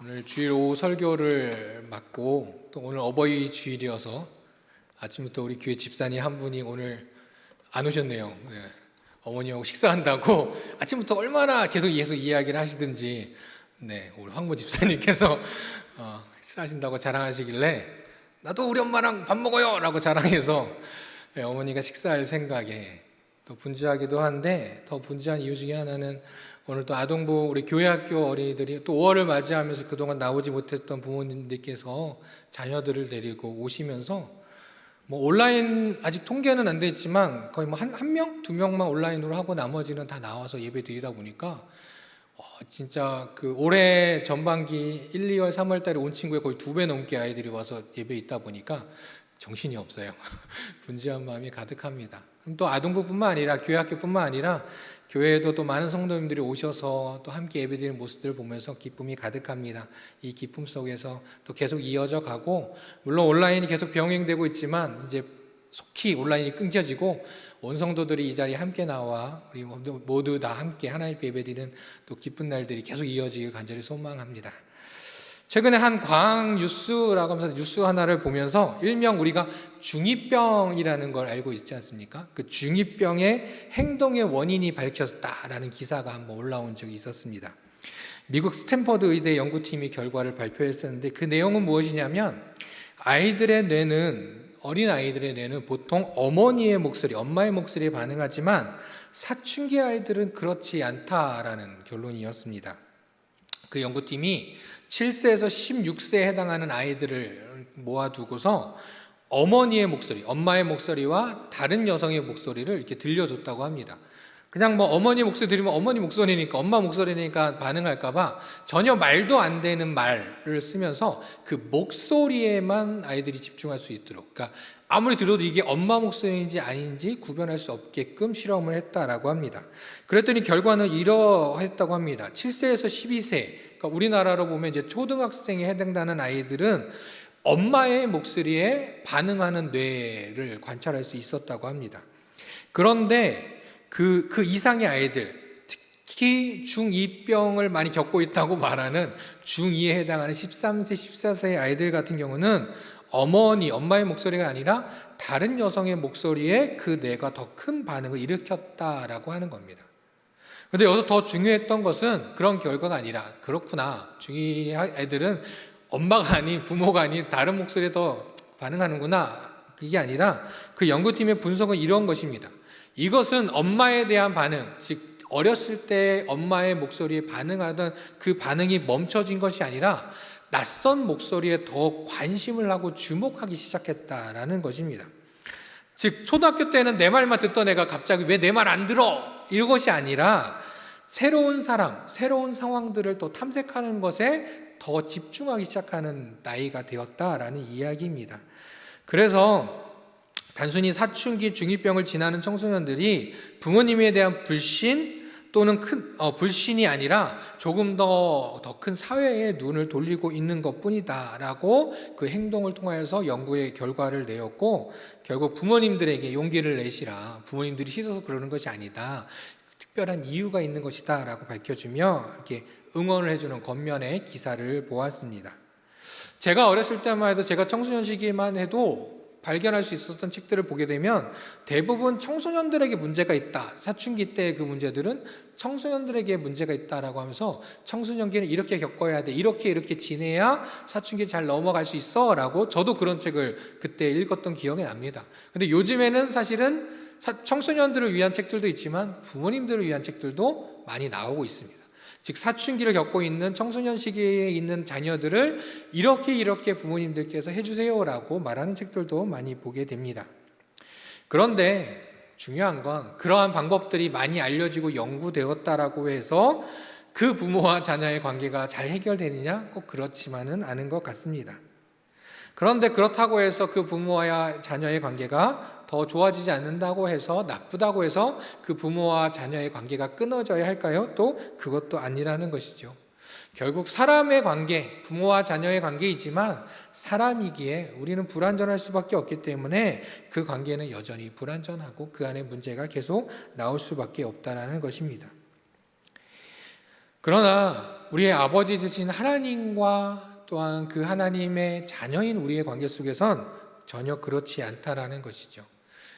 오늘 주일 오후 설교를 맡고 또 오늘 어버이 주일이어서 아침부터 우리 교회 집사님 한 분이 오늘 안 오셨네요. 네. 어머니하고 식사한다고 아침부터 얼마나 계속 이야기를 하시든지 우리 황모 집사님께서 식사하신다고 자랑하시길래 나도 우리 엄마랑 밥 먹어요 라고 자랑해서 어머니가 식사할 생각에 또 분주하기도 한데, 더 분주한 이유 중에 하나는 오늘 또 아동부 우리 교회학교 어린이들이 또 5월을 맞이하면서 그동안 나오지 못했던 부모님들께서 자녀들을 데리고 오시면서 온라인 아직 통계는 안 돼 있지만 거의 한 명, 두 명만 온라인으로 하고 나머지는 다 나와서 예배 드리다 보니까 진짜 그 올해 전반기 1, 2월, 3월 달에 온 친구의 거의 2배 넘게 아이들이 와서 예배 있다 보니까 정신이 없어요. 분주한 마음이 가득합니다. 그럼 또 아동부뿐만 아니라 교회학교뿐만 아니라 교회에도 또 많은 성도님들이 오셔서 또 함께 예배드리는 모습들을 보면서 기쁨이 가득합니다. 이 기쁨 속에서 또 계속 이어져 가고, 물론 온라인이 계속 병행되고 있지만 이제 속히 온라인이 끊겨지고 온 성도들이 이 자리에 함께 나와 우리 모두 다 함께 하나님 예배드리는 또 기쁜 날들이 계속 이어지길 간절히 소망합니다. 최근에 한 과학 뉴스라고 하면서 뉴스 하나를 보면서 일명 우리가 중2병이라는 걸 알고 있지 않습니까? 그 중2병의 행동의 원인이 밝혀졌다라는 기사가 한번 올라온 적이 있었습니다. 미국 스탠퍼드 의대 연구팀이 결과를 발표했었는데, 그 내용은 무엇이냐면 어린 아이들의 뇌는 보통 어머니의 목소리, 엄마의 목소리에 반응하지만 사춘기 아이들은 그렇지 않다라는 결론이었습니다. 그 연구팀이 7세에서 16세에 해당하는 아이들을 모아두고서 어머니의 목소리, 엄마의 목소리와 다른 여성의 목소리를 이렇게 들려줬다고 합니다. 그냥 어머니 목소리 들으면 어머니 목소리니까, 엄마 목소리니까 반응할까봐 전혀 말도 안 되는 말을 쓰면서 그 목소리에만 아이들이 집중할 수 있도록, 그러니까 아무리 들어도 이게 엄마 목소리인지 아닌지 구별할 수 없게끔 실험을 했다라고 합니다. 그랬더니 결과는 이러했다고 합니다. 7세에서 12세, 그러니까 우리나라로 보면 이제 초등학생에 해당되는 아이들은 엄마의 목소리에 반응하는 뇌를 관찰할 수 있었다고 합니다. 그런데 그 이상의 아이들, 특히 중2병을 많이 겪고 있다고 말하는 중2에 해당하는 13세, 14세의 아이들 같은 경우는 엄마의 목소리가 아니라 다른 여성의 목소리에 그 뇌가 더 큰 반응을 일으켰다라고 하는 겁니다. 그런데 여기서 더 중요했던 것은 그런 결과가 아니라, 그렇구나, 중2 애들은 엄마가 아닌 부모가 아닌 다른 목소리에 더 반응하는구나, 그게 아니라 그 연구팀의 분석은 이런 것입니다. 이것은 엄마에 대한 반응, 즉 어렸을 때 엄마의 목소리에 반응하던 그 반응이 멈춰진 것이 아니라 낯선 목소리에 더 관심을 하고 주목하기 시작했다라는 것입니다. 즉 초등학교 때는 내 말만 듣던 애가 갑자기 왜 내 말 안 들어? 이것이 아니라 새로운 사람, 새로운 상황들을 또 탐색하는 것에 더 집중하기 시작하는 나이가 되었다라는 이야기입니다. 그래서 단순히 사춘기 중2병을 지나는 청소년들이 부모님에 대한 불신 또는 불신이 아니라 조금 더 큰 사회에 눈을 돌리고 있는 것뿐이다 라고 그 행동을 통하여서 연구의 결과를 내었고, 결국 부모님들에게 용기를 내시라, 부모님들이 싫어서 그러는 것이 아니다, 특별한 이유가 있는 것이다 라고 밝혀주며 이렇게 응원을 해주는 겉면의 기사를 보았습니다. 제가 어렸을 때만 해도, 제가 청소년 시기만 해도 발견할 수 있었던 책들을 보게 되면 대부분 청소년들에게 문제가 있다, 사춘기 때의 그 문제들은 청소년들에게 문제가 있다라고 하면서 청소년기는 이렇게 겪어야 돼, 이렇게 지내야 사춘기 잘 넘어갈 수 있어 라고, 저도 그런 책을 그때 읽었던 기억이 납니다. 근데 요즘에는 사실은 청소년들을 위한 책들도 있지만 부모님들을 위한 책들도 많이 나오고 있습니다. 즉 사춘기를 겪고 있는 청소년 시기에 있는 자녀들을 이렇게 부모님들께서 해주세요라고 말하는 책들도 많이 보게 됩니다. 그런데 중요한 건 그러한 방법들이 많이 알려지고 연구되었다라고 해서 그 부모와 자녀의 관계가 잘 해결되느냐? 꼭 그렇지만은 않은 것 같습니다. 그런데 그렇다고 해서 그 부모와 자녀의 관계가 더 좋아지지 않는다고 해서, 나쁘다고 해서 그 부모와 자녀의 관계가 끊어져야 할까요? 또 그것도 아니라는 것이죠. 결국 사람의 관계, 부모와 자녀의 관계이지만 사람이기에 우리는 불완전할 수밖에 없기 때문에 그 관계는 여전히 불완전하고 그 안에 문제가 계속 나올 수밖에 없다는 것입니다. 그러나 우리의 아버지 되신 하나님과 또한 그 하나님의 자녀인 우리의 관계 속에선 전혀 그렇지 않다라는 것이죠.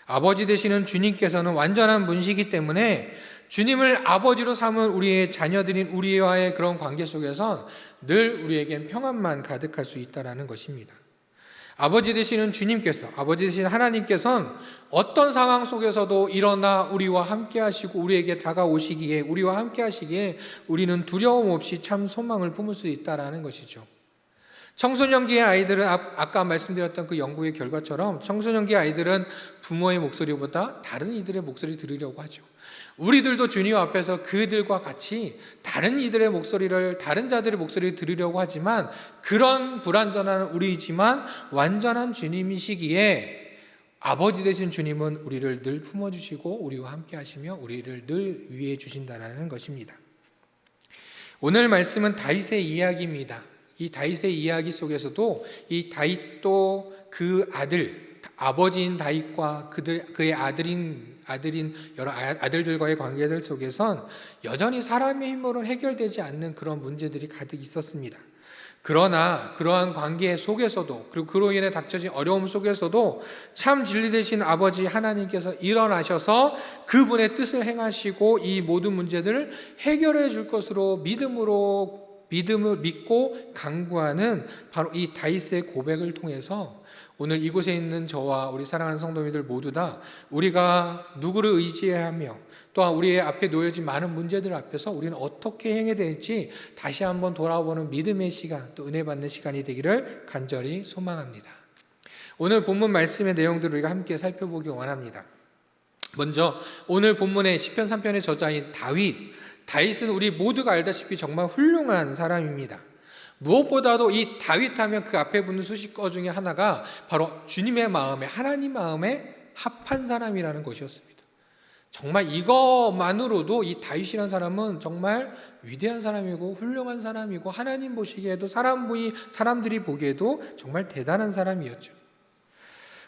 아버지 되시는 주님께서는 완전한 분이시기 때문에 주님을 아버지로 삼은 우리의 자녀들인 우리와의 그런 관계 속에선 늘 우리에겐 평안만 가득할 수 있다는 것입니다. 아버지 되시는 주님께서, 아버지 되시는 하나님께서는 어떤 상황 속에서도 일어나 우리와 함께 하시고 우리에게 다가오시기에, 우리와 함께 하시기에 우리는 두려움 없이 참 소망을 품을 수 있다는 것이죠. 청소년기의 아이들은 아까 말씀드렸던 그 연구의 결과처럼 청소년기 아이들은 부모의 목소리보다 다른 이들의 목소리를 들으려고 하죠. 우리들도 주님 앞에서 그들과 같이 다른 이들의 목소리를, 다른 자들의 목소리를 들으려고 하지만 그런 불완전한 우리이지만 완전한 주님이시기에 아버지 되신 주님은 우리를 늘 품어주시고 우리와 함께 하시며 우리를 늘 위해 주신다는 것입니다. 오늘 말씀은 다윗의 이야기입니다. 이 다윗의 이야기 속에서도 이 다윗도 그 아들, 아버지인 다윗과 그의 아들인 여러 아들들과의 관계들 속에선 여전히 사람의 힘으로는 해결되지 않는 그런 문제들이 가득 있었습니다. 그러나 그러한 관계 속에서도, 그리고 그로 인해 닥쳐진 어려움 속에서도 참 진리 되신 아버지 하나님께서 일어나셔서 그분의 뜻을 행하시고 이 모든 문제들을 해결해 줄 것으로 믿음을 믿고 간구하는 바로 이 다윗의 고백을 통해서 오늘 이곳에 있는 저와 우리 사랑하는 성도님들 모두 다 우리가 누구를 의지하며 또한 우리의 앞에 놓여진 많은 문제들 앞에서 우리는 어떻게 행해야 될지 다시 한번 돌아보는 믿음의 시간, 또 은혜 받는 시간이 되기를 간절히 소망합니다. 오늘 본문 말씀의 내용들을 우리가 함께 살펴보기 원합니다. 먼저 오늘 본문의 시편 3편의 저자인 다윗은 우리 모두가 알다시피 정말 훌륭한 사람입니다. 무엇보다도 이 다윗 하면 그 앞에 붙는 수식어 중에 하나가 바로 주님의 마음에, 하나님 마음에 합한 사람이라는 것이었습니다. 정말 이것만으로도 이 다윗이라는 사람은 정말 위대한 사람이고 훌륭한 사람이고 하나님 보시기에도 사람들이 보기에도 정말 대단한 사람이었죠.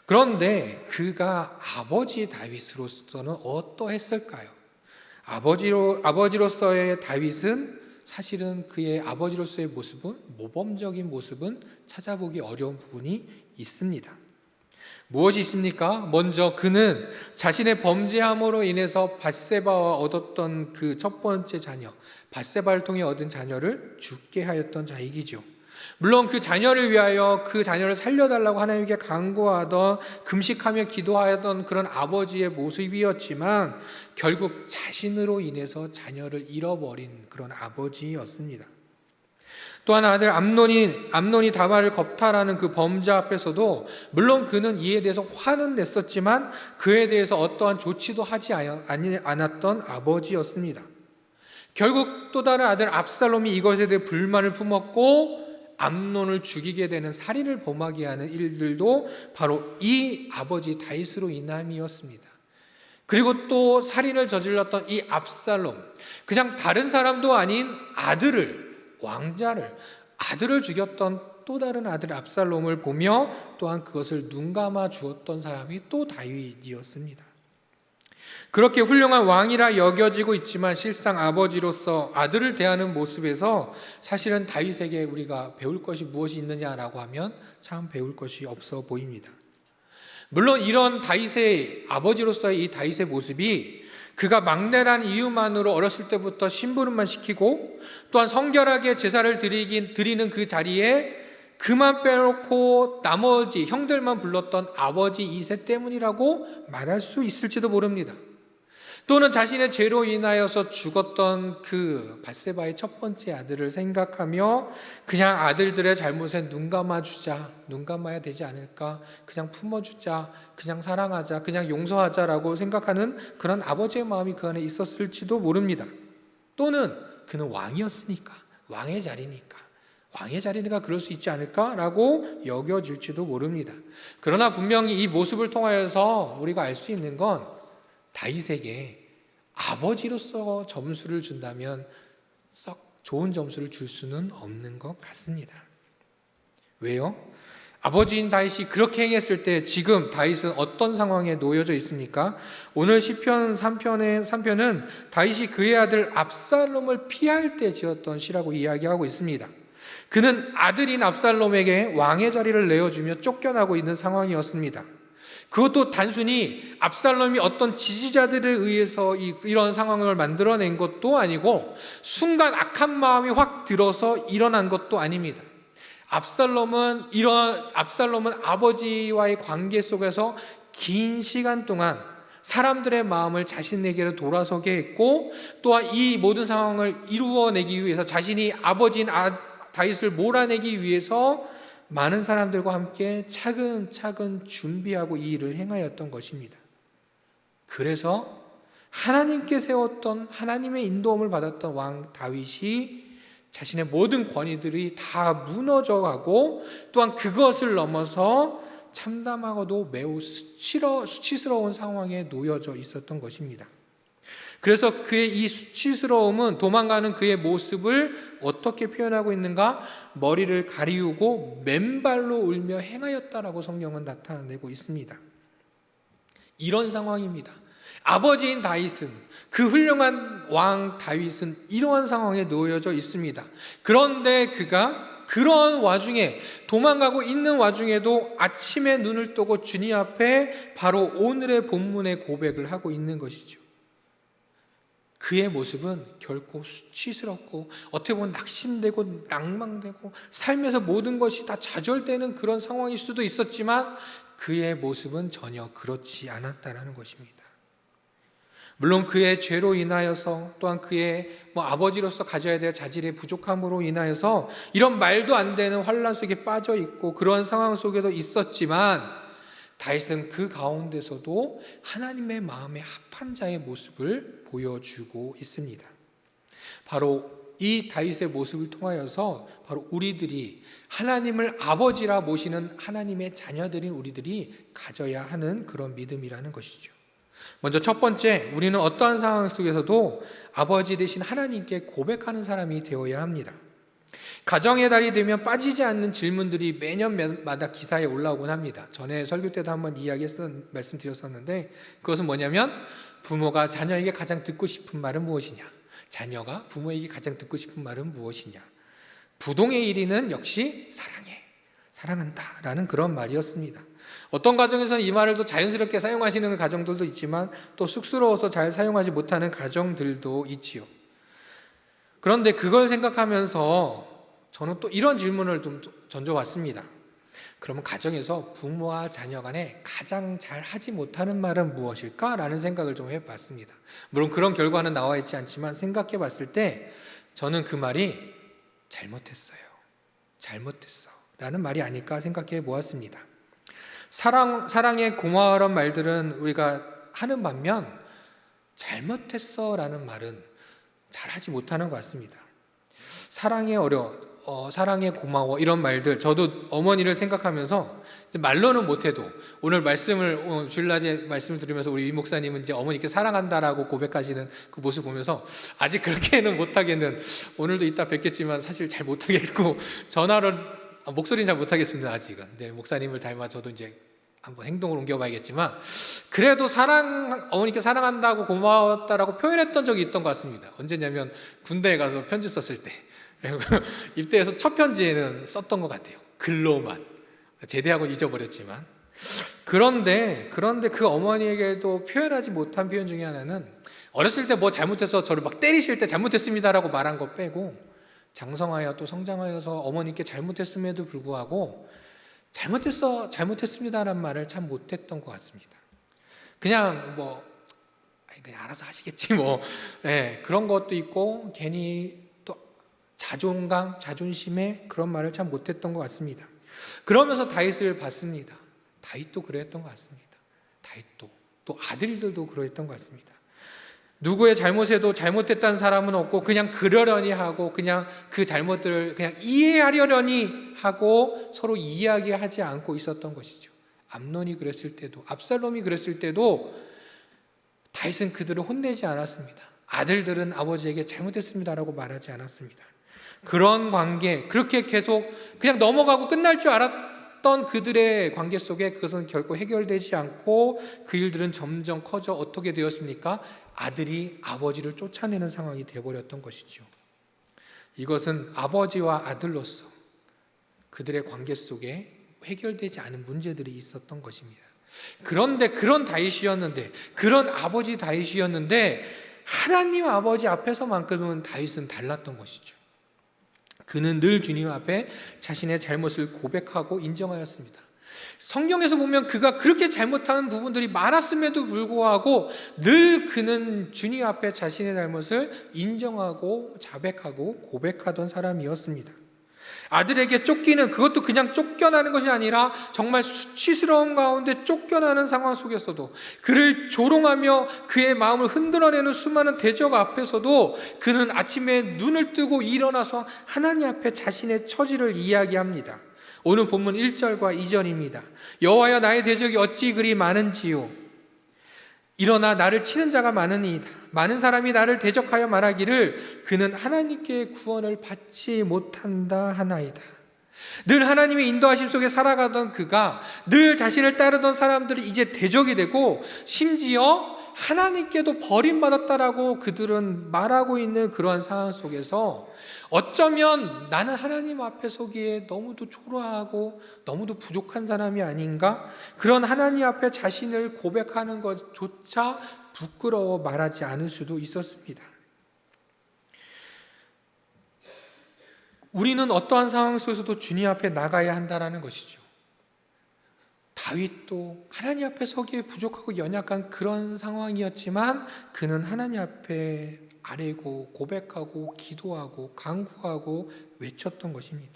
그런데 그가 아버지 다윗으로서는 어떠했을까요? 아버지로서의 다윗은 사실은 그의 아버지로서의 모습은, 모범적인 모습은 찾아보기 어려운 부분이 있습니다. 무엇이 있습니까? 먼저 그는 자신의 범죄함으로 인해서 밧세바와 얻었던 그 첫 번째 자녀, 밧세바를 통해 얻은 자녀를 죽게 하였던 자이기죠. 물론 그 자녀를 위하여 그 자녀를 살려달라고 하나님께 간구하던, 금식하며 기도하던 그런 아버지의 모습이었지만 결국 자신으로 인해서 자녀를 잃어버린 그런 아버지였습니다. 또한 아들 암논이 다말을 겁탈하는 그 범죄 앞에서도 물론 그는 이에 대해서 화는 냈었지만 그에 대해서 어떠한 조치도 하지 않았던 아버지였습니다. 결국 또 다른 아들 압살롬이 이것에 대해 불만을 품었고 암논을 죽이게 되는 살인을 범하게 하는 일들도 바로 이 아버지 다윗으로 인함이었습니다. 그리고 또 살인을 저질렀던 이 압살롬, 그냥 다른 사람도 아닌 아들을 죽였던 또 다른 아들 압살롬을 보며 또한 그것을 눈감아 주었던 사람이 또 다윗이었습니다. 그렇게 훌륭한 왕이라 여겨지고 있지만 실상 아버지로서 아들을 대하는 모습에서 사실은 다윗에게 우리가 배울 것이 무엇이 있느냐라고 하면 참 배울 것이 없어 보입니다. 물론 이런 다윗의 아버지로서의 이 다윗의 모습이 그가 막내란 이유만으로 어렸을 때부터 심부름만 시키고 또한 성결하게 제사를 드리는 그 자리에 그만 빼놓고 나머지 형들만 불렀던 아버지 이세 때문이라고 말할 수 있을지도 모릅니다. 또는 자신의 죄로 인하여서 죽었던 그 밧세바의 첫 번째 아들을 생각하며 그냥 아들들의 잘못에 눈 감아야 되지 않을까, 그냥 품어주자, 그냥 사랑하자, 그냥 용서하자라고 생각하는 그런 아버지의 마음이 그 안에 있었을지도 모릅니다. 또는 그는 왕이었으니까, 왕의 자리니까 그럴 수 있지 않을까라고 여겨질지도 모릅니다. 그러나 분명히 이 모습을 통하여서 우리가 알 수 있는 건 다윗에게 아버지로서 점수를 준다면 썩 좋은 점수를 줄 수는 없는 것 같습니다. 왜요? 아버지인 다윗이 그렇게 행했을 때 지금 다윗은 어떤 상황에 놓여져 있습니까? 오늘 시편 3편은 다윗이 그의 아들 압살롬을 피할 때 지었던 시라고 이야기하고 있습니다. 그는 아들인 압살롬에게 왕의 자리를 내어주며 쫓겨나고 있는 상황이었습니다. 그것도 단순히 압살롬이 어떤 지지자들에 의해서 이런 상황을 만들어낸 것도 아니고 순간 악한 마음이 확 들어서 일어난 것도 아닙니다. 압살롬은 아버지와의 관계 속에서 긴 시간 동안 사람들의 마음을 자신에게로 돌아서게 했고, 또한 이 모든 상황을 이루어내기 위해서 자신이 아버지인 다윗을 몰아내기 위해서 많은 사람들과 함께 차근차근 준비하고 이 일을 행하였던 것입니다. 그래서 하나님께 세웠던, 하나님의 인도함을 받았던 왕 다윗이 자신의 모든 권위들이 다 무너져가고, 또한 그것을 넘어서 참담하고도 매우 수치스러운 상황에 놓여져 있었던 것입니다. 그래서 그의 이 수치스러움은 도망가는 그의 모습을 어떻게 표현하고 있는가? 머리를 가리우고 맨발로 울며 행하였다라고 성경은 나타내고 있습니다. 이런 상황입니다. 아버지인 다윗은, 그 훌륭한 왕 다윗은 이러한 상황에 놓여져 있습니다. 그런데 그가 그런 와중에, 도망가고 있는 와중에도 아침에 눈을 뜨고 주님 앞에 바로 오늘의 본문의 고백을 하고 있는 것이죠. 그의 모습은 결코 수치스럽고 어떻게 보면 낙심되고 낭망되고 삶에서 모든 것이 다 좌절되는 그런 상황일 수도 있었지만, 그의 모습은 전혀 그렇지 않았다는 것입니다. 물론 그의 죄로 인하여서, 또한 그의 아버지로서 가져야 될 자질의 부족함으로 인하여서 이런 말도 안 되는 환난 속에 빠져 있고 그런 상황 속에도 있었지만, 다윗은 그 가운데서도 하나님의 마음에 합한 자의 모습을 보여주고 있습니다. 바로 이 다윗의 모습을 통하여서 바로 우리들이 하나님을 아버지라 모시는 하나님의 자녀들인 우리들이 가져야 하는 그런 믿음이라는 것이죠. 먼저 첫 번째, 우리는 어떠한 상황 속에서도 아버지 되신 하나님께 고백하는 사람이 되어야 합니다. 가정의 달이 되면 빠지지 않는 질문들이 매년마다 기사에 올라오곤 합니다. 전에 설교 때도 한번 말씀드렸었는데, 그것은 뭐냐면 부모가 자녀에게 가장 듣고 싶은 말은 무엇이냐, 자녀가 부모에게 가장 듣고 싶은 말은 무엇이냐. 부동의 1위는 역시 사랑한다 라는 그런 말이었습니다. 어떤 가정에서는 이 말을 또 자연스럽게 사용하시는 가정들도 있지만, 또 쑥스러워서 잘 사용하지 못하는 가정들도 있지요. 그런데 그걸 생각하면서 저는 또 이런 질문을 좀 던져봤습니다. 그러면 가정에서 부모와 자녀 간에 가장 잘 하지 못하는 말은 무엇일까? 라는 생각을 좀 해봤습니다. 물론 그런 결과는 나와 있지 않지만 생각해 봤을 때 저는 그 말이 잘못했어 라는 말이 아닐까 생각해 보았습니다. 사랑에 고마워란 말들은 우리가 하는 반면 잘못했어 라는 말은 잘하지 못하는 것 같습니다. 사랑에 사랑에 고마워 이런 말들, 저도 어머니를 생각하면서 말로는 못해도 오늘 주일낮에 말씀을 들으면서 우리 이 목사님은 이제 어머니께 사랑한다라고 고백하시는 그 모습 보면서 아직 그렇게는 못하겠는, 오늘도 이따 뵙겠지만 사실 잘 못하겠고 목소리는 잘 못하겠습니다 아직은. 근데 목사님을 닮아 저도 이제 한번 행동을 옮겨봐야겠지만, 그래도 어머니께 사랑한다고 고마웠다라고 표현했던 적이 있던 것 같습니다. 언제냐면 군대에 가서 편지 썼을 때, 입대해서 첫 편지에는 썼던 것 같아요. 글로만. 제대하고 잊어버렸지만. 그런데 그 어머니에게도 표현하지 못한 표현 중에 하나는, 어렸을 때 뭐 잘못해서 저를 막 때리실 때 잘못했습니다라고 말한 거 빼고 장성하여 또 성장하여서 어머니께 잘못했음에도 불구하고 잘못했습니다라는 말을 참 못했던 것 같습니다. 그냥 알아서 하시겠지 그런 것도 있고, 괜히 또 자존심에 그런 말을 참 못했던 것 같습니다. 그러면서 다윗을 봤습니다. 다윗도 그랬던 것 같습니다. 다윗도, 또 아들들도 그랬던 것 같습니다. 누구의 잘못에도 잘못했다는 사람은 없고, 그냥 그러려니 하고 그냥 그 잘못들을 그냥 이해하려니 하고 서로 이야기하지 않고 있었던 것이죠. 암논이 그랬을 때도, 압살롬이 그랬을 때도 다윗은 그들을 혼내지 않았습니다. 아들들은 아버지에게 잘못했습니다라고 말하지 않았습니다. 그런 관계, 그렇게 계속 그냥 넘어가고 끝날 줄 알았던 살았던 그들의 관계 속에 그것은 결코 해결되지 않고 그 일들은 점점 커져 어떻게 되었습니까? 아들이 아버지를 쫓아내는 상황이 되어버렸던 것이죠. 이것은 아버지와 아들로서 그들의 관계 속에 해결되지 않은 문제들이 있었던 것입니다. 그런데 그런 다윗이었는데, 그런 아버지 다윗이었는데 하나님 아버지 앞에서만큼은 다윗은 달랐던 것이죠. 그는 늘 주님 앞에 자신의 잘못을 고백하고 인정하였습니다. 성경에서 보면 그가 그렇게 잘못하는 부분들이 많았음에도 불구하고 늘 그는 주님 앞에 자신의 잘못을 인정하고 자백하고 고백하던 사람이었습니다. 아들에게 쫓기는, 그것도 그냥 쫓겨나는 것이 아니라 정말 수치스러운 가운데 쫓겨나는 상황 속에서도, 그를 조롱하며 그의 마음을 흔들어내는 수많은 대적 앞에서도 그는 아침에 눈을 뜨고 일어나서 하나님 앞에 자신의 처지를 이야기합니다. 오늘 본문 1절과 2절입니다. 여호와여, 나의 대적이 어찌 그리 많은지요. 일어나 나를 치는 자가 많으니이다. 많은 사람이 나를 대적하여 말하기를 그는 하나님께 구원을 받지 못한다 하나이다. 늘 하나님의 인도하심 속에 살아가던 그가, 늘 자신을 따르던 사람들이 이제 대적이 되고 심지어 하나님께도 버림받았다라고 그들은 말하고 있는 그러한 상황 속에서 어쩌면 나는 하나님 앞에 서기에 너무도 초라하고 너무도 부족한 사람이 아닌가? 그런 하나님 앞에 자신을 고백하는 것조차 부끄러워 말하지 않을 수도 있었습니다. 우리는 어떠한 상황 속에서도 주님 앞에 나가야 한다는 것이죠. 다윗도 하나님 앞에 서기에 부족하고 연약한 그런 상황이었지만 그는 하나님 앞에 아뢰고 고백하고 기도하고 간구하고 외쳤던 것입니다.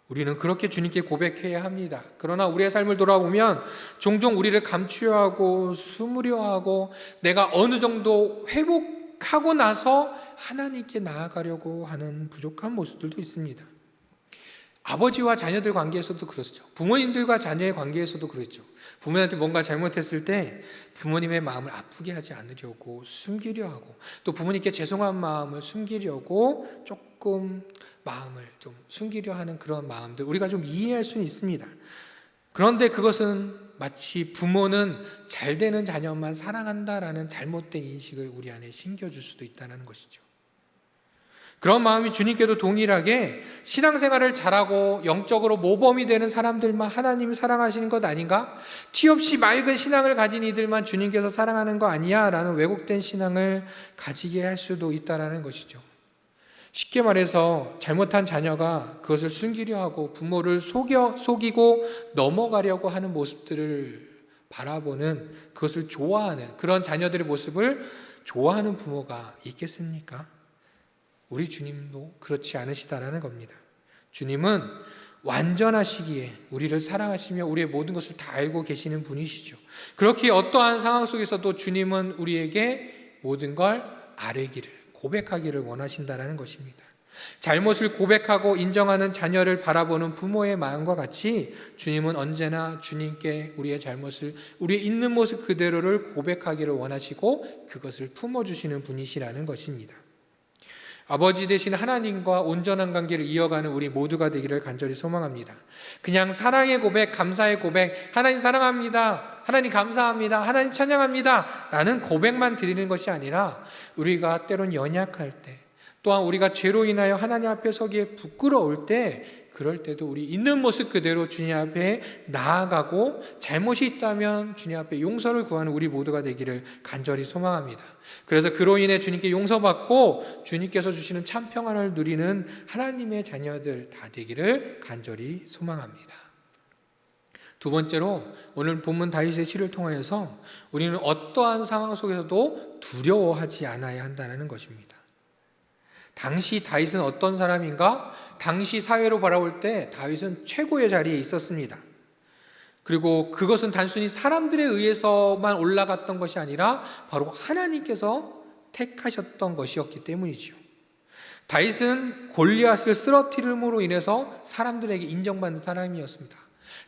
우리는 그렇게 주님께 고백해야 합니다. 그러나 우리의 삶을 돌아보면 종종 우리를 감추려 하고 숨으려 하고 내가 어느 정도 회복하고 나서 하나님께 나아가려고 하는 부족한 모습들도 있습니다. 아버지와 자녀들 관계에서도 그렇죠. 부모님들과 자녀의 관계에서도 그렇죠. 부모님한테 뭔가 잘못했을 때 부모님의 마음을 아프게 하지 않으려고 숨기려 하고, 또 부모님께 죄송한 마음을 숨기려고 조금 마음을 좀 숨기려 하는 그런 마음들, 우리가 좀 이해할 수는 있습니다. 그런데 그것은 마치 부모는 잘 되는 자녀만 사랑한다라는 잘못된 인식을 우리 안에 심겨줄 수도 있다는 것이죠. 그런 마음이 주님께도 동일하게 신앙생활을 잘하고 영적으로 모범이 되는 사람들만 하나님이 사랑하시는 것 아닌가? 티 없이 맑은 신앙을 가진 이들만 주님께서 사랑하는 거 아니야? 라는 왜곡된 신앙을 가지게 할 수도 있다는 것이죠. 쉽게 말해서 잘못한 자녀가 그것을 숨기려 하고 부모를 속이고 넘어가려고 하는 모습들을 바라보는, 그것을 좋아하는 그런 자녀들의 모습을 좋아하는 부모가 있겠습니까? 우리 주님도 그렇지 않으시다라는 겁니다. 주님은 완전하시기에 우리를 사랑하시며 우리의 모든 것을 다 알고 계시는 분이시죠. 그렇게 어떠한 상황 속에서도 주님은 우리에게 모든 걸 아뢰기를, 고백하기를 원하신다라는 것입니다. 잘못을 고백하고 인정하는 자녀를 바라보는 부모의 마음과 같이 주님은 언제나 주님께 우리의 잘못을, 우리의 있는 모습 그대로를 고백하기를 원하시고 그것을 품어주시는 분이시라는 것입니다. 아버지 되신 하나님과 온전한 관계를 이어가는 우리 모두가 되기를 간절히 소망합니다. 그냥 사랑의 고백, 감사의 고백, 하나님 사랑합니다, 하나님 감사합니다, 하나님 찬양합니다 라는 고백만 드리는 것이 아니라 우리가 때론 연약할 때, 또한 우리가 죄로 인하여 하나님 앞에 서기에 부끄러울 때, 그럴 때도 우리 있는 모습 그대로 주님 앞에 나아가고 잘못이 있다면 주님 앞에 용서를 구하는 우리 모두가 되기를 간절히 소망합니다. 그래서 그로 인해 주님께 용서받고 주님께서 주시는 참 평안을 누리는 하나님의 자녀들 다 되기를 간절히 소망합니다. 두 번째로 오늘 본문 다윗의 시를 통하여서 우리는 어떠한 상황 속에서도 두려워하지 않아야 한다는 것입니다. 당시 다윗은 어떤 사람인가? 당시 사회로 바라볼 때 다윗은 최고의 자리에 있었습니다. 그리고 그것은 단순히 사람들에 의해서만 올라갔던 것이 아니라 바로 하나님께서 택하셨던 것이었기 때문이지요. 다윗은 골리앗을 쓰러뜨림으로 인해서 사람들에게 인정받는 사람이었습니다.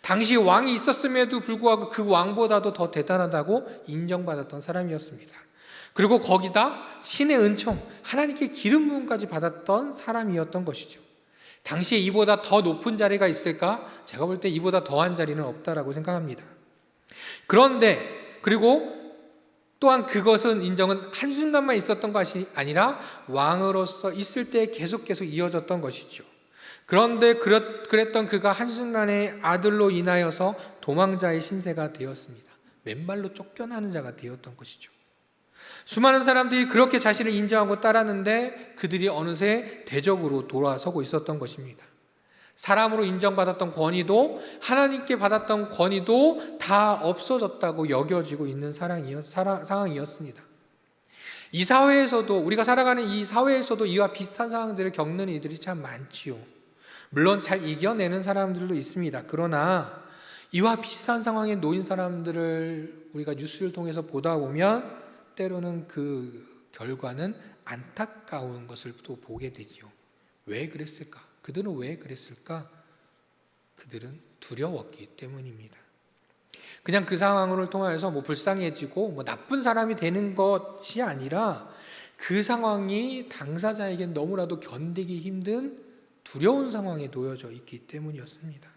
당시 왕이 있었음에도 불구하고 그 왕보다도 더 대단하다고 인정받았던 사람이었습니다. 그리고 거기다 신의 은총, 하나님께 기름 부음까지 받았던 사람이었던 것이죠. 당시에 이보다 더 높은 자리가 있을까? 제가 볼 때 이보다 더한 자리는 없다라고 생각합니다. 그런데 그리고 또한 그것은 인정은 한순간만 있었던 것이 아니라 왕으로서 있을 때 계속 이어졌던 것이죠. 그런데 그랬던 그가 한순간에 아들로 인하여서 도망자의 신세가 되었습니다. 맨발로 쫓겨나는 자가 되었던 것이죠. 수많은 사람들이 그렇게 자신을 인정하고 따랐는데 그들이 어느새 대적으로 돌아서고 있었던 것입니다. 사람으로 인정받았던 권위도, 하나님께 받았던 권위도 다 없어졌다고 여겨지고 있는 상황이었습니다. 이 사회에서도, 우리가 살아가는 이 사회에서도 이와 비슷한 상황들을 겪는 이들이 참 많지요. 물론 잘 이겨내는 사람들도 있습니다. 그러나 이와 비슷한 상황에 놓인 사람들을 우리가 뉴스를 통해서 보다 보면 때로는 그 결과는 안타까운 것을 또 보게 되죠. 왜 그랬을까? 그들은 왜 그랬을까? 그들은 두려웠기 때문입니다. 그냥 그 상황을 통해서 불쌍해지고 나쁜 사람이 되는 것이 아니라 그 상황이 당사자에겐 너무나도 견디기 힘든 두려운 상황에 놓여져 있기 때문이었습니다.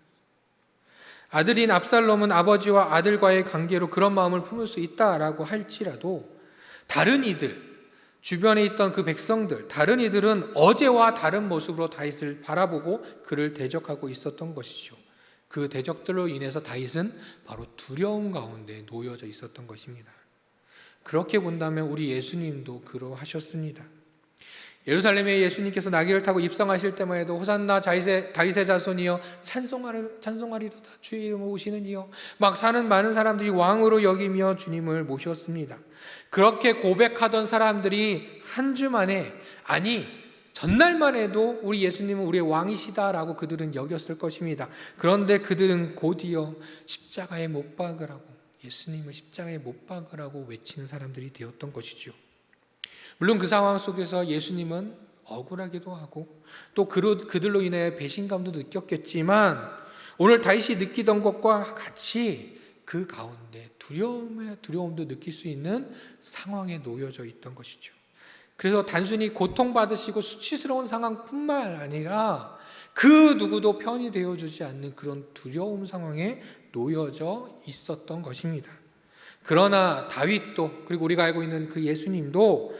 아들인 압살롬은 아버지와 아들과의 관계로 그런 마음을 품을 수 있다라고 할지라도 다른 이들, 주변에 있던 그 백성들, 다른 이들은 어제와 다른 모습으로 다윗을 바라보고 그를 대적하고 있었던 것이죠. 그 대적들로 인해서 다윗은 바로 두려움 가운데 놓여져 있었던 것입니다. 그렇게 본다면 우리 예수님도 그러하셨습니다. 예루살렘에 예수님께서 나귀를 타고 입성하실 때만 해도 호산나 다윗의 자손이여 찬송하리로다 주의 이름을 오시는 이여 막 사는 많은 사람들이 왕으로 여기며 주님을 모셨습니다. 그렇게 고백하던 사람들이 한 주 만에, 아니 전날만 해도 우리 예수님은 우리의 왕이시다라고 그들은 여겼을 것입니다. 그런데 그들은 곧이어 십자가에 못 박으라고, 예수님을 십자가에 못 박으라고 외치는 사람들이 되었던 것이죠. 물론 그 상황 속에서 예수님은 억울하기도 하고 또 그들로 인해 배신감도 느꼈겠지만 오늘 다윗이 느끼던 것과 같이 그 가운데 두려움도 느낄 수 있는 상황에 놓여져 있던 것이죠. 그래서 단순히 고통받으시고 수치스러운 상황뿐만 아니라 그 누구도 편이 되어주지 않는 그런 두려움 상황에 놓여져 있었던 것입니다. 그러나 다윗도, 그리고 우리가 알고 있는 그 예수님도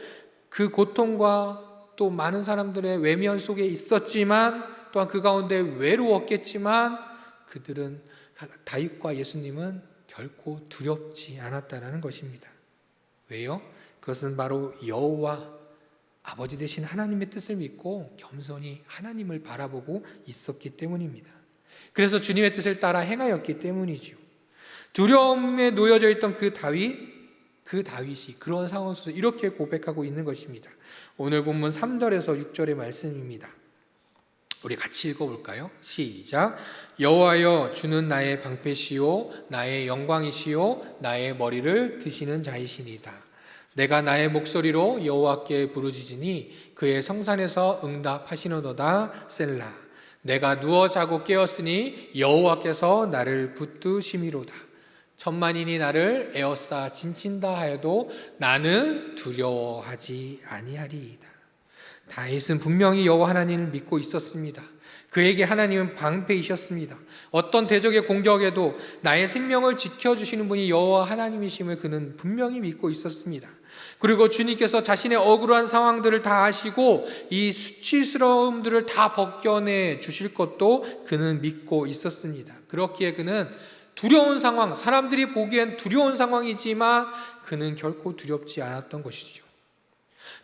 그 고통과 또 많은 사람들의 외면 속에 있었지만 또한 그 가운데 외로웠겠지만 그들은, 다윗과 예수님은 결코 두렵지 않았다는 것입니다. 왜요? 그것은 바로 여호와 아버지 되신 하나님의 뜻을 믿고 겸손히 하나님을 바라보고 있었기 때문입니다. 그래서 주님의 뜻을 따라 행하였기 때문이죠. 두려움에 놓여져 있던 그 다윗이 그런 상황 속에서 이렇게 고백하고 있는 것입니다. 오늘 본문 3절에서 6절의 말씀입니다. 우리 같이 읽어볼까요? 시작. 여호와여 주는 나의 방패시요 나의 영광이시요 나의 머리를 드시는 자이시니다. 내가 나의 목소리로 여호와께 부르짖으니 그의 성산에서 응답하시노도다. 셀라. 내가 누워 자고 깨었으니 여호와께서 나를 붙드심이로다. 천만인이 나를 에워싸 진친다 하여도 나는 두려워하지 아니하리이다. 다윗은 분명히 여호와 하나님을 믿고 있었습니다. 그에게 하나님은 방패이셨습니다. 어떤 대적의 공격에도 나의 생명을 지켜주시는 분이 여호와 하나님이심을 그는 분명히 믿고 있었습니다. 그리고 주님께서 자신의 억울한 상황들을 다 아시고 이 수치스러움들을 다 벗겨내 주실 것도 그는 믿고 있었습니다. 그렇기에 그는 두려운 상황, 사람들이 보기엔 두려운 상황이지만 그는 결코 두렵지 않았던 것이죠.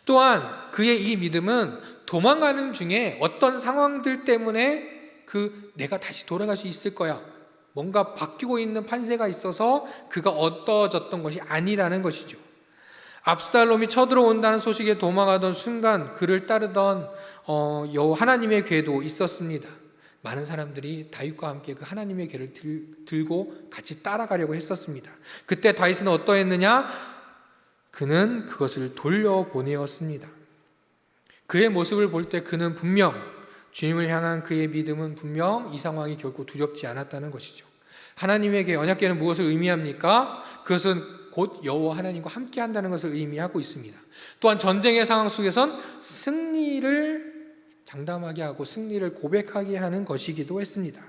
또한 그의 이 믿음은 도망가는 중에 어떤 상황들 때문에 내가 다시 돌아갈 수 있을 거야, 뭔가 바뀌고 있는 판세가 있어서 그가 얻어졌던 것이 아니라는 것이죠. 압살롬이 쳐들어온다는 소식에 도망하던 순간 그를 따르던 하나님의 궤도 있었습니다. 많은 사람들이 다윗과 함께 그 하나님의 궤를 들고 같이 따라가려고 했었습니다. 그때 다윗은 어떠했느냐? 그는 그것을 돌려보내었습니다. 그의 모습을 볼 때 그는 분명, 주님을 향한 그의 믿음은 분명 이 상황이 결코 두렵지 않았다는 것이죠. 하나님의 궤, 언약궤는 무엇을 의미합니까? 그것은 곧 여호와 하나님과 함께 한다는 것을 의미하고 있습니다. 또한 전쟁의 상황 속에선 승리를 장담하게 하고 승리를 고백하게 하는 것이기도 했습니다.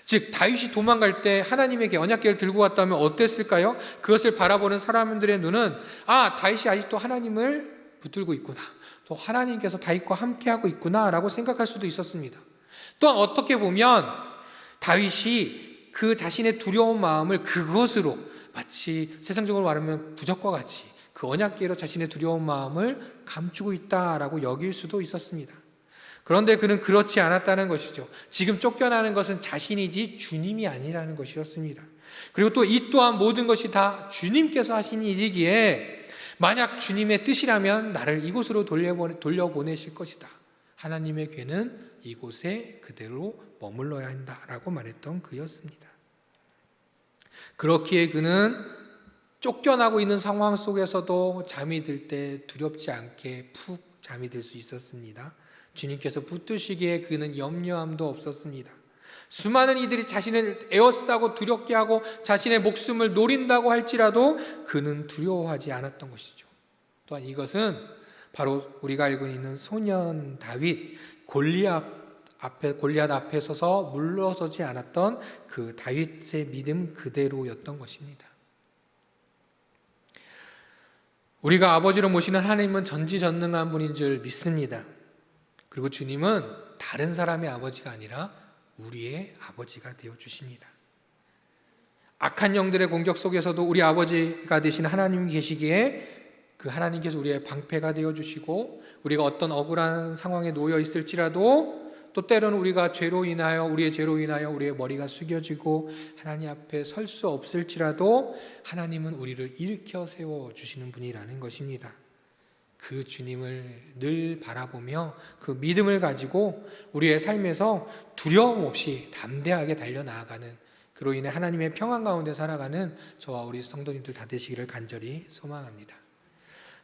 즉 다윗이 도망갈 때 하나님에게 언약궤를 들고 갔다면 어땠을까요? 그것을 바라보는 사람들의 눈은 다윗이 아직도 하나님을 붙들고 있구나, 또 하나님께서 다윗과 함께하고 있구나 라고 생각할 수도 있었습니다. 또한 어떻게 보면 다윗이 그 자신의 두려운 마음을 그것으로, 마치 세상적으로 말하면 부적과 같이 그 언약궤로 자신의 두려운 마음을 감추고 있다라고 여길 수도 있었습니다. 그런데 그는 그렇지 않았다는 것이죠. 지금 쫓겨나는 것은 자신이지 주님이 아니라는 것이었습니다. 그리고 또 이 또한 모든 것이 다 주님께서 하신 일이기에 만약 주님의 뜻이라면 나를 이곳으로 돌려보내실 것이다. 하나님의 궤는 이곳에 그대로 머물러야 한다라고 말했던 그였습니다. 그렇기에 그는 쫓겨나고 있는 상황 속에서도 잠이 들 때 두렵지 않게 푹 잠이 들 수 있었습니다. 주님께서 붙드시기에 그는 염려함도 없었습니다. 수많은 이들이 자신을 에워싸고 두렵게 하고 자신의 목숨을 노린다고 할지라도 그는 두려워하지 않았던 것이죠. 또한 이것은 바로 우리가 알고 있는 소년 다윗, 골리앗 앞에 서서 물러서지 않았던 그 다윗의 믿음 그대로였던 것입니다. 우리가 아버지로 모시는 하나님은 전지전능한 분인 줄 믿습니다. 그리고 주님은 다른 사람의 아버지가 아니라 우리의 아버지가 되어주십니다. 악한 영들의 공격 속에서도 우리 아버지가 되신 하나님이 계시기에 그 하나님께서 우리의 방패가 되어주시고, 우리가 어떤 억울한 상황에 놓여 있을지라도, 또 때로는 우리가 우리의 죄로 인하여 우리의 머리가 숙여지고 하나님 앞에 설 수 없을지라도 하나님은 우리를 일으켜 세워주시는 분이라는 것입니다. 그 주님을 늘 바라보며 그 믿음을 가지고 우리의 삶에서 두려움 없이 담대하게 달려나아가는, 그로 인해 하나님의 평안 가운데 살아가는 저와 우리 성도님들 다 되시기를 간절히 소망합니다.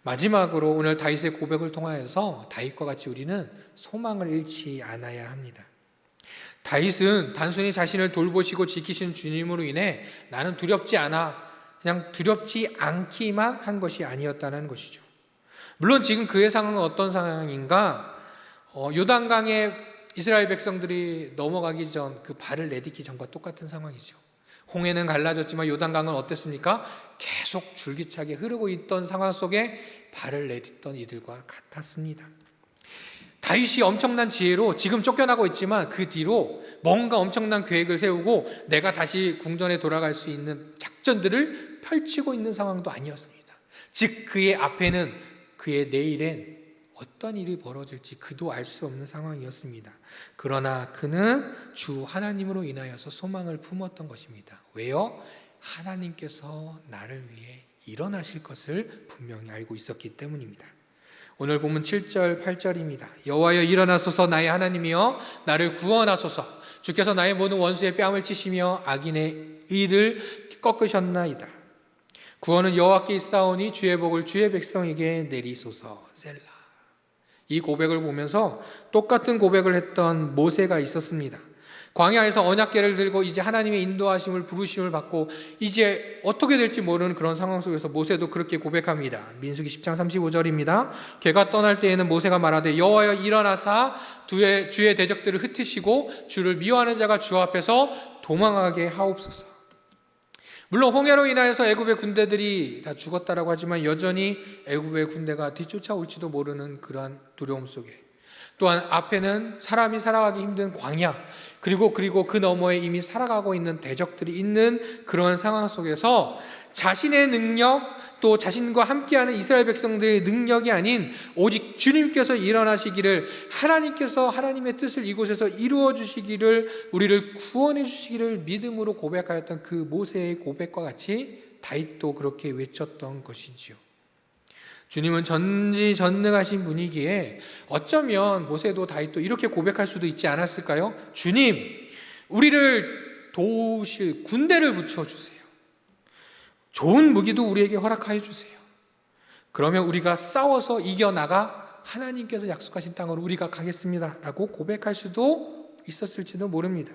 마지막으로 오늘 다윗의 고백을 통하여서 다윗과 같이 우리는 소망을 잃지 않아야 합니다. 다윗은 단순히 자신을 돌보시고 지키신 주님으로 인해 나는 두렵지 않아, 그냥 두렵지 않기만 한 것이 아니었다는 것이죠. 물론 지금 그의 상황은 어떤 상황인가? 요단강에 이스라엘 백성들이 넘어가기 전, 그 발을 내딛기 전과 똑같은 상황이죠. 홍해는 갈라졌지만 요단강은 어땠습니까? 계속 줄기차게 흐르고 있던 상황 속에 발을 내딛던 이들과 같았습니다. 다윗이 엄청난 지혜로 지금 쫓겨나고 있지만 그 뒤로 뭔가 엄청난 계획을 세우고 내가 다시 궁전에 돌아갈 수 있는 작전들을 펼치고 있는 상황도 아니었습니다. 즉 그의 앞에는, 그의 내일엔 어떤 일이 벌어질지 그도 알 수 없는 상황이었습니다. 그러나 그는 주 하나님으로 인하여서 소망을 품었던 것입니다. 왜요? 하나님께서 나를 위해 일어나실 것을 분명히 알고 있었기 때문입니다. 오늘 본문 7절 8절입니다. 여호와여 일어나소서, 나의 하나님이여 나를 구원하소서. 주께서 나의 모든 원수의 뺨을 치시며 악인의 의를 꺾으셨나이다. 구원은 여호와께 있사오니 주의 복을 주의 백성에게 내리소서. 셀라. 이 고백을 보면서 똑같은 고백을 했던 모세가 있었습니다. 광야에서 언약궤를 들고 이제 하나님의 인도하심을, 부르심을 받고 이제 어떻게 될지 모르는 그런 상황 속에서 모세도 그렇게 고백합니다. 민수기 10장 35절입니다. 걔가 떠날 때에는 모세가 말하되 여호와여 일어나사 주의 대적들을 흩으시고 주를 미워하는 자가 주 앞에서 도망하게 하옵소서. 물론 홍해로 인하여서 애굽의 군대들이 다 죽었다라고 하지만 여전히 애굽의 군대가 뒤쫓아올지도 모르는 그러한 두려움 속에, 또한 앞에는 사람이 살아가기 힘든 광야, 그리고 그 너머에 이미 살아가고 있는 대적들이 있는 그러한 상황 속에서 자신의 능력, 또 자신과 함께하는 이스라엘 백성들의 능력이 아닌 오직 주님께서 일어나시기를, 하나님께서 하나님의 뜻을 이곳에서 이루어 주시기를, 우리를 구원해 주시기를 믿음으로 고백하였던 그 모세의 고백과 같이 다윗도 그렇게 외쳤던 것이지요. 주님은 전지전능하신 분이기에 어쩌면 모세도 다윗도 이렇게 고백할 수도 있지 않았을까요? 주님, 우리를 도우실 군대를 붙여주세요. 좋은 무기도 우리에게 허락하여 주세요. 그러면 우리가 싸워서 이겨나가 하나님께서 약속하신 땅으로 우리가 가겠습니다 라고 고백할 수도 있었을지도 모릅니다.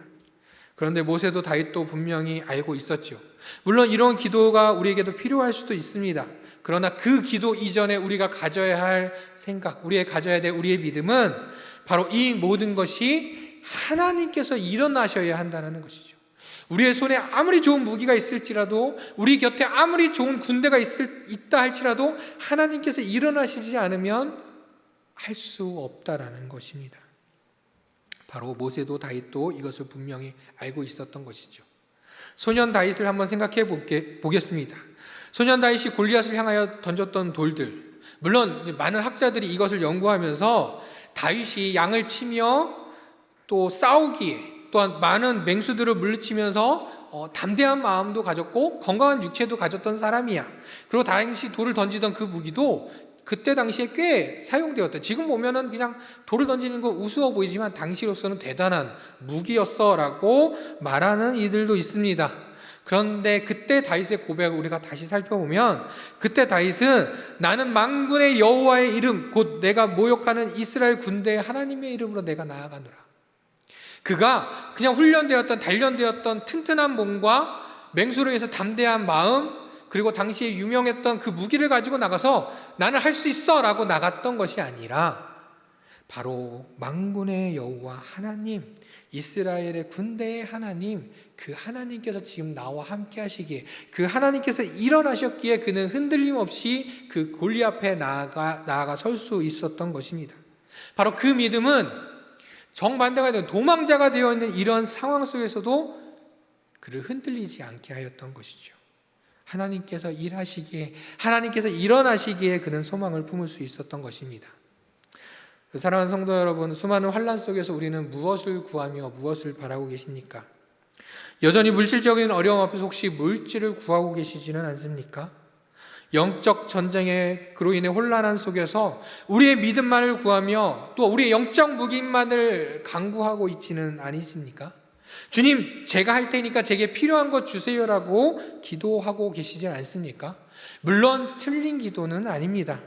그런데 모세도 다윗도 분명히 알고 있었죠. 물론 이런 기도가 우리에게도 필요할 수도 있습니다. 그러나 그 기도 이전에 우리가 가져야 할 생각, 가져야 될 우리의 믿음은 바로 이 모든 것이 하나님께서 일어나셔야 한다는 것이죠. 우리의 손에 아무리 좋은 무기가 있을지라도, 우리 곁에 아무리 좋은 군대가 있다 할지라도 하나님께서 일어나시지 않으면 할 수 없다라는 것입니다. 바로 모세도 다윗도 이것을 분명히 알고 있었던 것이죠. 소년 다윗을 한번 생각해 보겠습니다. 소년 다윗이 골리앗을 향하여 던졌던 돌들, 물론 많은 학자들이 이것을 연구하면서 다윗이 양을 치며 또 싸우기에, 또한 많은 맹수들을 물리치면서 담대한 마음도 가졌고 건강한 육체도 가졌던 사람이야. 그리고 당시 돌을 던지던 그 무기도 그때 당시에 꽤 사용되었다. 지금 보면은 그냥 돌을 던지는 거 우스워 보이지만 당시로서는 대단한 무기였어라고 말하는 이들도 있습니다. 그런데 그때 다윗의 고백을 우리가 다시 살펴보면, 그때 다윗은 나는 만군의 여호와의 이름 곧 내가 모욕하는 이스라엘 군대의 하나님의 이름으로 내가 나아가노라. 그가 그냥 훈련되었던 단련되었던 튼튼한 몸과 맹수로 인해서 담대한 마음, 그리고 당시에 유명했던 그 무기를 가지고 나가서 나는 할 수 있어 라고 나갔던 것이 아니라 바로 만군의 여호와 하나님, 이스라엘의 군대의 하나님, 그 하나님께서 지금 나와 함께 하시기에, 그 하나님께서 일어나셨기에 그는 흔들림 없이 그 골리앗 앞에 나아가 설 수 있었던 것입니다. 바로 그 믿음은 정반대가 되는 도망자가 되어 있는 이런 상황 속에서도 그를 흔들리지 않게 하였던 것이죠. 하나님께서 일하시기에, 하나님께서 일어나시기에 그는 소망을 품을 수 있었던 것입니다. 사랑하는 성도 여러분, 수많은 환난 속에서 우리는 무엇을 구하며 무엇을 바라고 계십니까? 여전히 물질적인 어려움 앞에서 혹시 물질을 구하고 계시지는 않습니까? 영적 전쟁에 그로 인해 혼란함 속에서 우리의 믿음만을 구하며 또 우리의 영적 무기만을 강구하고 있지는 않으십니까? 주님, 제가 할 테니까 제게 필요한 것 주세요라고 기도하고 계시지 않습니까? 물론 틀린 기도는 아닙니다.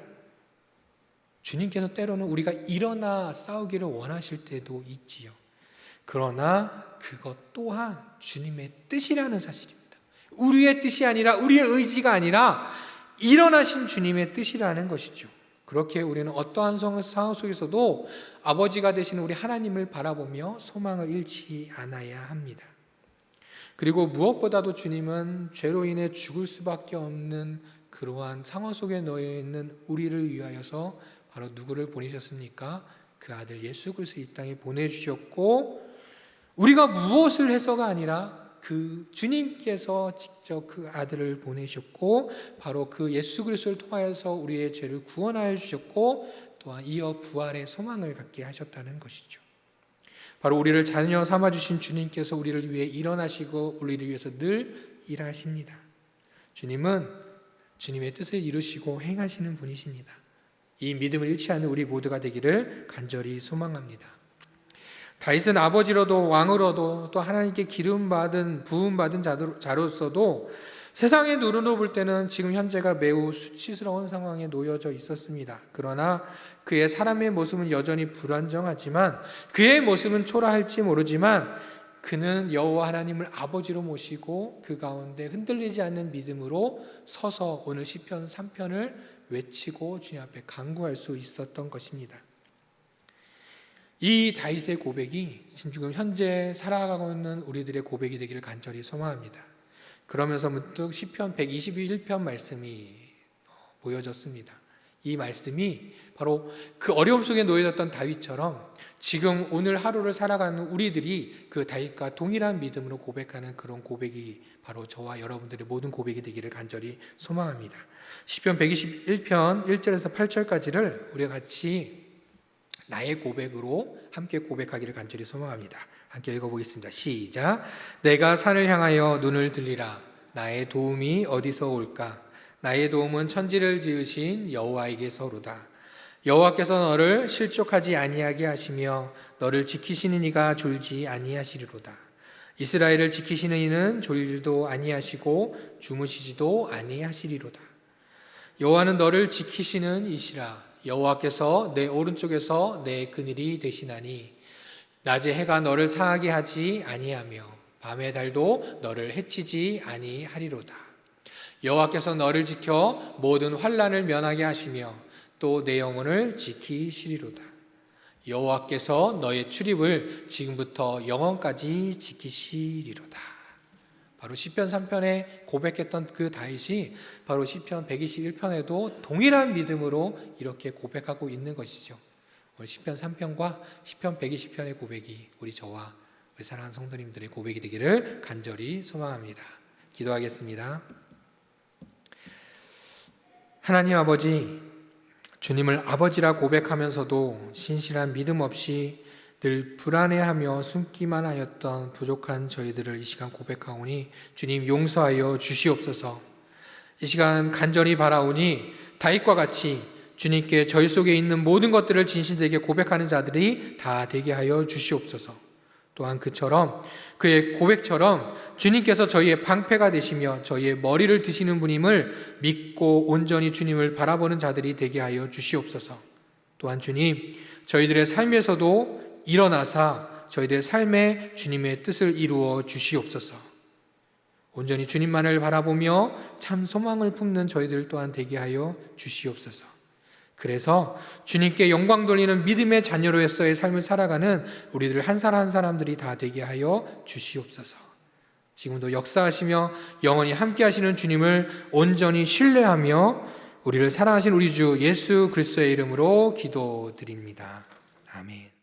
주님께서 때로는 우리가 일어나 싸우기를 원하실 때도 있지요. 그러나 그것 또한 주님의 뜻이라는 사실입니다. 우리의 뜻이 아니라, 우리의 의지가 아니라 일어나신 주님의 뜻이라는 것이죠. 그렇게 우리는 어떠한 상황 속에서도 아버지가 되시는 우리 하나님을 바라보며 소망을 잃지 않아야 합니다. 그리고 무엇보다도 주님은 죄로 인해 죽을 수밖에 없는 그러한 상황 속에 놓여 있는 우리를 위하여서 바로 누구를 보내셨습니까? 그 아들 예수 그리스도를 이 땅에 보내주셨고, 우리가 무엇을 해서가 아니라 그 주님께서 직접 그 아들을 보내셨고, 바로 그 예수 그리스도를 통하여서 우리의 죄를 구원하여 주셨고, 또한 이어 부활의 소망을 갖게 하셨다는 것이죠. 바로 우리를 자녀 삼아주신 주님께서 우리를 위해 일어나시고 우리를 위해서 늘 일하십니다. 주님은 주님의 뜻을 이루시고 행하시는 분이십니다. 이 믿음을 잃지 않는 우리 모두가 되기를 간절히 소망합니다. 다윗은 아버지로도 왕으로도 또 하나님께 기름받은 부음받은 자로서도 세상의 눈으로 볼 때는 지금 현재가 매우 수치스러운 상황에 놓여져 있었습니다. 그러나 그의 사람의 모습은 여전히 불안정하지만, 그의 모습은 초라할지 모르지만 그는 여호와 하나님을 아버지로 모시고 그 가운데 흔들리지 않는 믿음으로 서서 오늘 시편 3편을 외치고 주님 앞에 간구할 수 있었던 것입니다. 이 다윗의 고백이 지금 현재 살아가고 있는 우리들의 고백이 되기를 간절히 소망합니다. 그러면서 문득 시편 121편 말씀이 보여졌습니다. 이 말씀이 바로 그 어려움 속에 놓여졌던 다윗처럼 지금 오늘 하루를 살아가는 우리들이 그 다윗과 동일한 믿음으로 고백하는 그런 고백이 바로 저와 여러분들의 모든 고백이 되기를 간절히 소망합니다. 시편 121편 1절에서 8절까지를 우리가 같이 나의 고백으로 함께 고백하기를 간절히 소망합니다. 함께 읽어보겠습니다. 시작. 내가 산을 향하여 눈을 들리라. 나의 도움이 어디서 올까? 나의 도움은 천지를 지으신 여호와에게서로다. 여호와께서 너를 실족하지 아니하게 하시며 너를 지키시는 이가 졸지 아니하시리로다. 이스라엘을 지키시는 이는 졸지도 아니하시고 주무시지도 아니하시리로다. 여호와는 너를 지키시는 이시라. 여호와께서 내 오른쪽에서 내 그늘이 되시나니 낮에 해가 너를 상하게 하지 아니하며 밤의 달도 너를 해치지 아니하리로다. 여호와께서 너를 지켜 모든 환난을 면하게 하시며 또 내 영혼을 지키시리로다. 여호와께서 너의 출입을 지금부터 영원까지 지키시리로다. 바로 시편 3편에 고백했던 그 다윗이 바로 시편 121편에도 동일한 믿음으로 이렇게 고백하고 있는 것이죠. 오늘 시편 3편과 시편 120편의 고백이 저와 우리 사랑하는 성도님들의 고백이 되기를 간절히 소망합니다. 기도하겠습니다. 하나님 아버지, 주님을 아버지라 고백하면서도 신실한 믿음 없이 늘 불안해하며 숨기만 하였던 부족한 저희들을 이 시간 고백하오니 주님 용서하여 주시옵소서. 이 시간 간절히 바라오니 다윗과 같이 주님께 저희 속에 있는 모든 것들을 진실되게 고백하는 자들이 다 되게 하여 주시옵소서. 또한 그의 고백처럼 주님께서 저희의 방패가 되시며 저희의 머리를 드시는 분임을 믿고 온전히 주님을 바라보는 자들이 되게 하여 주시옵소서. 또한 주님, 저희들의 삶에서도 일어나사 저희들의 삶에 주님의 뜻을 이루어 주시옵소서. 온전히 주님만을 바라보며 참 소망을 품는 저희들 또한 되게 하여 주시옵소서. 그래서 주님께 영광 돌리는 믿음의 자녀로서의 삶을 살아가는 우리들 한 사람 한 사람들이 다 되게 하여 주시옵소서. 지금도 역사하시며 영원히 함께 하시는 주님을 온전히 신뢰하며 우리를 사랑하신 우리 주 예수 그리스도의 이름으로 기도드립니다. 아멘.